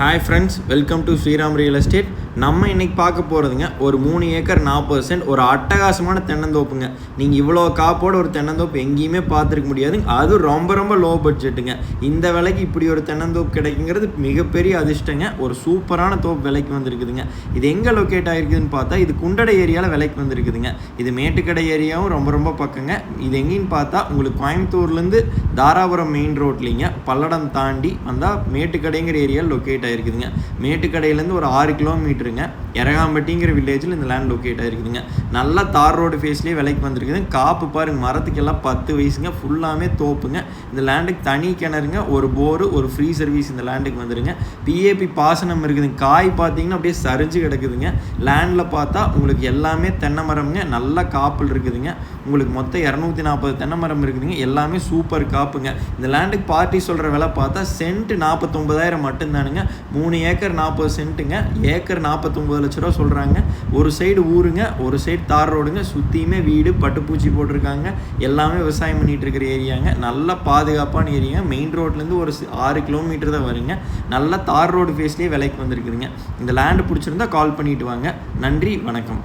Hi friends, welcome to Sriram real estate. நம்ம இன்றைக்கி பார்க்க போகிறதுங்க ஒரு 3 ஏக்கர் 40 சென்ட் ஒரு அட்டகாசமான தென்னந்தோப்புங்க. நீங்கள் இவ்வளோ காப்போட ஒரு தென்னந்தோப்பு எங்கேயுமே பார்த்துருக்க முடியாதுங்க. அது ரொம்ப ரொம்ப லோ பட்ஜெட்டுங்க. இந்த விலைக்கு இப்படி ஒரு தென்னந்தோப்பு கிடைக்குங்கிறது மிகப்பெரிய அதிர்ஷ்டங்க. ஒரு சூப்பரான தோப்பு விலைக்கு வந்திருக்குதுங்க. இது எங்கே லொக்கேட் ஆகிருக்குதுன்னு பார்த்தா இது குண்டடை ஏரியாவில் விலைக்கு வந்திருக்குதுங்க. இது மேட்டுக்கடை ஏரியாவும் ரொம்ப ரொம்ப பக்கங்க. இது எங்கேன்னு பார்த்தா உங்களுக்கு கோயம்புத்தூர்லேருந்து தாராபுரம் மெயின் ரோட்லிங்க பல்லடம் தாண்டி வந்தால் மேட்டுக்கடைங்கிற ஏரியாவில் லொக்கேட் இருக்குதுங்க. மேட்டுக்கடையிலேருந்து ஒரு 6 கிலோமீட்டருங்க. எரகாம்பட்டிங்கிற வில்லேஜில் இந்த லேண்ட் லொக்கேட் ஆகிருக்குதுங்க. நல்லா தார் ரோடு ஃபேஸ்லேயே விலைக்கு வந்திருக்குதுங்க. காப்பு பாருங்க, மரத்துக்கெல்லாம் 10 வயசுங்க. ஃபுல்லாமே தோப்புங்க. இந்த லேண்டுக்கு தனி கிணறுங்க, ஒரு போரு, ஒரு ஃப்ரீ சர்வீஸ் இந்த லேண்டுக்கு வந்துடுங்க. பிஏபி பாசனம் இருக்குதுங்க. காய் பார்த்தீங்கன்னா அப்படியே சரிஞ்சு கிடக்குதுங்க. லேண்டில் பார்த்தா உங்களுக்கு எல்லாமே தென்னை மரம்ங்க. நல்ல காப்பில் இருக்குதுங்க. உங்களுக்கு மொத்தம் 240 தென்னை மரம் இருக்குதுங்க. எல்லாமே சூப்பர் காப்புங்க. இந்த லேண்டுக்கு பார்ட்டி சொல்கிற விலை பார்த்தா சென்ட் 49,000 மட்டும்தானுங்க. 3 ஏக்கர் 40 சென்ட்டுங்க. ஏக்கர் 49 லட்ச ரூபா சொல்கிறாங்க. ஒரு சைடு ஊருங்க, ஒரு சைடு தார் ரோடுங்க. சுற்றியுமே வீடு, பட்டுப்பூச்சி போட்டிருக்காங்க. எல்லாமே விவசாயம் பண்ணிகிட்டு இருக்கிற ஏரியாங்க. நல்ல பாதுகாப்பான ஏரியா. மெயின் ரோட்லேருந்து ஒரு 6 கிலோமீட்டர் தான் வருங்க. நல்ல தார் ரோடு ஃபேஸ்லேயே விலைக்கு வந்திருக்குதுங்க. இந்த லேண்டு பிடிச்சிருந்தா கால் பண்ணிட்டு வாங்க. நன்றி, வணக்கம்.